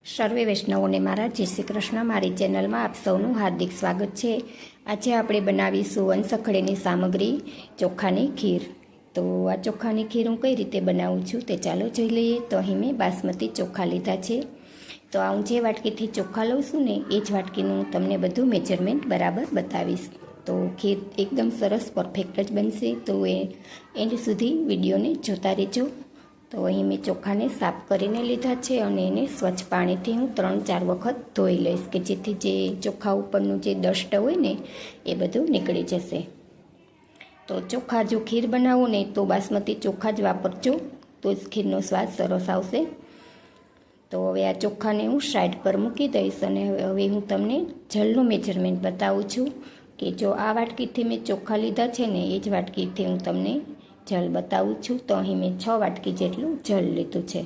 સર્વે વૈષ્ણવોને મારા જય શ્રી કૃષ્ણ. મારી ચેનલમાં આપ સૌનું હાર્દિક સ્વાગત છે. આજે આપણે બનાવીશું વનસખડીની સામગ્રી ચોખાની ખીર. તો આ ચોખાની ખીર હું કઈ રીતે બનાવું છું તે ચાલો જોઈ લઈએ. તો અહીં મેં બાસમતી ચોખા લીધા છે. તો આ હું જે વાટકીથી ચોખા લઉં છું ને એ જ વાટકીનું તમને બધું મેજરમેન્ટ બરાબર બતાવીશ. તો ખીર એકદમ સરસ પરફેક્ટ જ બનશે. તો એન્ડ સુધી વિડીયોને જોતા રહેજો. તો અહીં મેં ચોખાને સાફ કરીને લીધા છે અને એને સ્વચ્છ પાણીથી હું 3-4 વખત ધોઈ લઈશ કે જેથી જે ચોખા ઉપરનું જે ડસ્ટ હોય ને એ બધું નીકળી જશે. તો ચોખા જો ખીર બનાવો ને તો બાસમતી ચોખા જ વાપરજો, તો જ ખીરનો સ્વાદ સરસ આવશે. તો હવે આ ચોખાને હું સાઈડ પર મૂકી દઈશ અને હવે હું તમને જલનું મેજરમેન્ટ બતાવું છું કે જો આ વાટકીથી મેં ચોખા લીધા છે ને એ જ વાટકીથી હું તમને જલ બતાવું છું. તો અહીં મેં 6 વાટકી જેટલું જલ લીધું છે.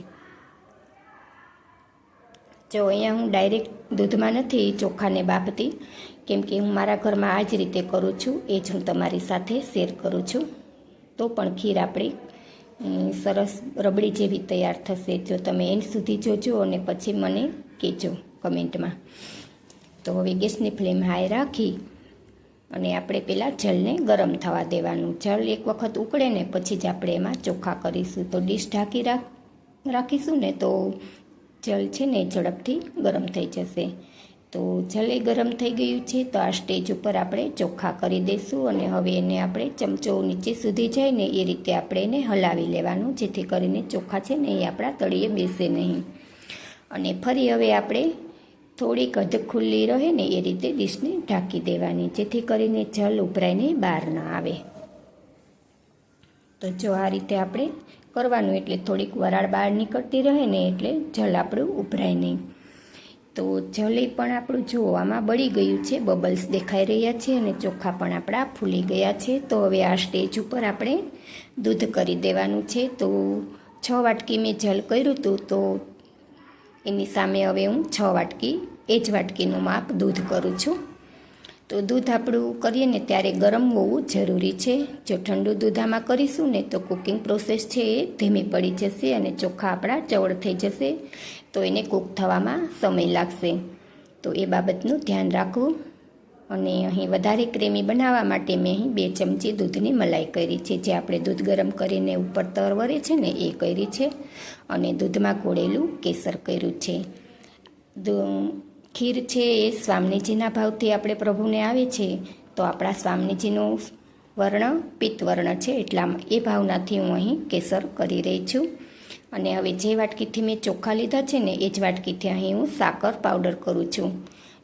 જો અહીંયા હું ડાયરેક્ટ દૂધમાં નથી ચોખાને બાફતી, કેમ કે હું મારા ઘરમાં આ જ રીતે કરું છું, એ જ હું તમારી સાથે શેર કરું છું. તો પણ ખીર આપણી સરસ રબડી જેવી તૈયાર થશે જો તમે એન્ડ સુધી જોજો અને પછી મને કહેજો કમેન્ટમાં. તો હવે ગેસની ફ્લેમ હાઈ રાખી અને આપણે પહેલાં જલને ગરમ થવા દેવાનું. જલ એક વખત ઉકળે ને પછી જ આપણે એમાં ચોખા કરીશું. તો ડીશ ઢાંકી રાખીશું ને તો જલ છે ને ઝડપથી ગરમ થઈ જશે. તો જલે ગરમ થઈ ગયું છે. તો આ સ્ટેજ ઉપર આપણે ચોખા કરી દઈશું અને હવે એને આપણે ચમચો નીચે સુધી જાય ને એ રીતે આપણે એને હલાવી લેવાનું, જેથી કરીને ચોખા છે ને એ આપણા તળિયે બેસે નહીં. અને ફરી હવે આપણે થોડીક અધ ખુલ્લી રહે ને એ રીતે ડીશને ઢાંકી દેવાની, જેથી કરીને જલ ઉભરાઈને બહાર ન આવે. તો જો આ રીતે આપણે કરવાનું એટલે થોડીક વરાળ બહાર નીકળતી રહે ને એટલે જલ આપણું ઉભરાય નહીં. તો જલે પણ આપણું જો આમાં બળી ગયું છે, બબલ્સ દેખાઈ રહ્યા છે અને ચોખા પણ આપણા ફૂલી ગયા છે. તો હવે આ સ્ટેજ ઉપર આપણે દૂધ કરી દેવાનું છે. તો 6 વાટકી મેં જલ કર્યું હતું, તો એની સામે હવે હું 6 વાટકી એ જ વાટકીનું માપ દૂધ કરું છું. તો દૂધ આપણું કરીએ ને ત્યારે ગરમ હોવું જરૂરી છે. જો ઠંડુ દૂધ આમાં કરીશું ને તો કુકિંગ પ્રોસેસ છે એ ધીમી પડી જશે અને ચોખા આપણા ચવડ થઈ જશે, તો એને કૂક થવામાં સમય લાગશે. તો એ બાબતનું ધ્યાન રાખવું. અને અહીં વધારે ક્રેમી બનાવવા માટે મેં અહીં 2 ચમચી દૂધની મલાઈ કરી છે, જે આપણે દૂધ ગરમ કરીને ઉપર તરવરે છે ને એ કરી છે. અને દૂધમાં ઘોળેલું કેસર કર્યું છે. ખીર છે એ સ્વામીજીના ભાવથી આપણે પ્રભુને આવે છે. તો આપણા સ્વામીજીનો વર્ણ પિત્ત વર્ણ છે, એટલા એ ભાવનાથી હું અહીં કેસર કરી રહી છું. અને હવે જે વાટકીથી મેં ચોખા લીધા છે ને એ જ વાટકીથી અહીં હું સાકર પાવડર કરું છું.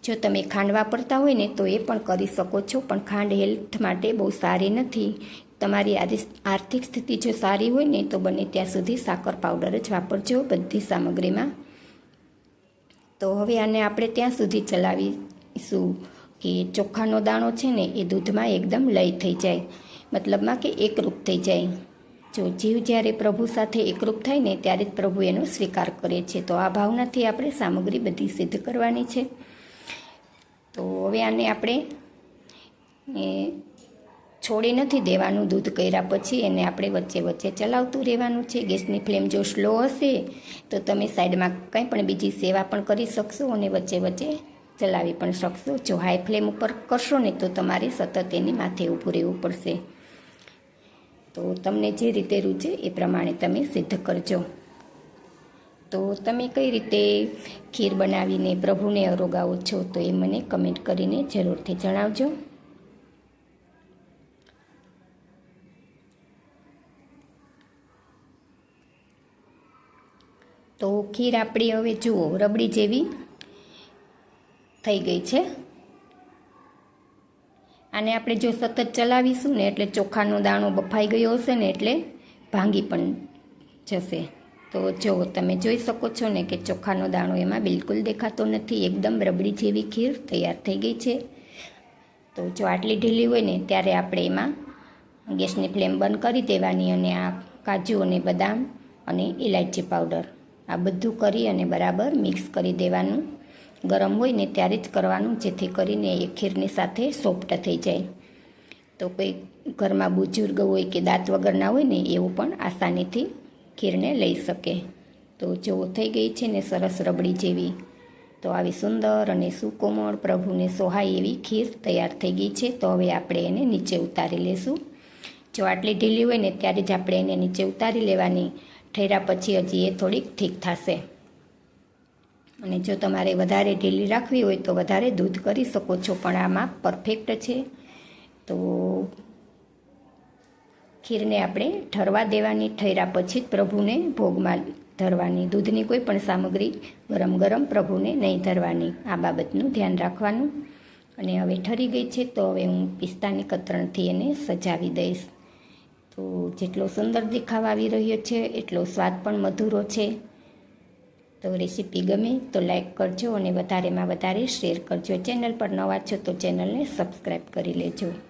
જો તમે ખાંડ વાપરતા હોય ને તો એ પણ કરી શકો છો, પણ ખાંડ હેલ્થ માટે બહુ સારી નથી. તમારી આર્થિક સ્થિતિ જો સારી હોય ને તો બને ત્યાં સુધી સાકર પાવડર જ વાપરજો બધી સામગ્રીમાં. તો હવે આને આપણે ત્યાં સુધી ચલાવીશું કે ચોખાનો દાણો છે ને એ દૂધમાં એકદમ લય થઈ જાય, મતલબમાં કે એકરૂપ થઈ જાય. જો જીવ જ્યારે પ્રભુ સાથે એકરૂપ થાય ને ત્યારે જ પ્રભુ એનો સ્વીકાર કરે છે. તો આ ભાવનાથી આપણે સામગ્રી બધી સિદ્ધ કરવાની છે. તો હવે આને આપણે છોડી નથી દેવાનું. દૂધ કર્યા પછી એને આપણે વચ્ચે વચ્ચે ચલાવતું રહેવાનું છે. ગેસની ફ્લેમ જો સ્લો હશે તો તમે સાઈડમાં કંઈ પણ બીજી સેવા પણ કરી શકશો અને વચ્ચે વચ્ચે ચલાવી પણ શકશો. જો હાઈ ફ્લેમ ઉપર કરશો ને તો તમારે સતત એની માથે ઊભું રહેવું પડશે. તો તમને જે રીતે રૂચે એ પ્રમાણે તમે સિદ્ધ કરજો. તો તમે કઈ રીતે ખીર બનાવીને પ્રભુને અરોગાવો છો તો એ મને કમેન્ટ કરીને જરૂરથી જણાવજો. તો ખીર આપણી હવે જુઓ રબડી જેવી થઈ ગઈ છે. આને આપણે જો સતત ચલાવીશું ને એટલે ચોખાનો દાણો બફાઈ ગયો હશે ને એટલે ભાંગી પણ જશે. તો જો તમે જોઈ શકો છો ને કે ચોખાનો દાણો એમાં બિલકુલ દેખાતો નથી. એકદમ રબડી જેવી ખીર તૈયાર થઈ ગઈ છે. તો જો આટલી ઢીલી હોય ને ત્યારે આપણે એમાં ગેસની ફ્લેમ બંધ કરી દેવાની અને આ કાજુ અને બદામ અને ઇલાયચી પાવડર આ બધું કરી અને બરાબર મિક્સ કરી દેવાનું. ગરમ હોય ને ત્યારે જ કરવાનું, જેથી કરીને એ ખીરની સાથે સોફ્ટ થઈ જાય. તો કોઈ ઘરમાં બુજુર્ગ હોય કે દાંત વગરના હોય ને એવું પણ આસાનીથી ખીરને લઈ શકે. તો જો થઈ ગઈ છે ને સરસ રબડી જેવી. તો આવી સુંદર અને સુકોમળ પ્રભુને સોહાય એવી ખીર તૈયાર થઈ ગઈ છે. તો હવે આપણે એને નીચે ઉતારી લેશું. જો આટલી ઢીલી હોય ને ત્યારે જ આપણે એને નીચે ઉતારી લેવાની. ઠર્યા પછી હજી એ થોડીક ઠીક થશે. અને જો તમારે વધારે ઢીલી રાખવી હોય તો વધારે દૂધ કરી શકો છો, પણ આમાં પરફેક્ટ છે. તો ખીરને આપણે ઠરવા દેવાની. ઠર્યા પછી જ પ્રભુને ભોગમાં ધરવાની. દૂધની કોઈ પણ સામગ્રી ગરમ ગરમ પ્રભુને નહીં ધરવાની. આ બાબતનું ધ્યાન રાખવાનું. અને હવે ઠરી ગઈ છે તો હવે હું પિસ્તાની કતરણથી એને સજાવી દઈશ. તો જેટલો સુંદર દેખાવ આવી રહ્યો છે એટલો સ્વાદ પણ મધુરો છે. તો રેસીપી ગમે તો લાઈક કરજો અને વધારેમાં વધારે શેર કરજો. ચેનલ પર નવા છો તો ચેનલને સબસ્ક્રાઈબ કરી લેજો.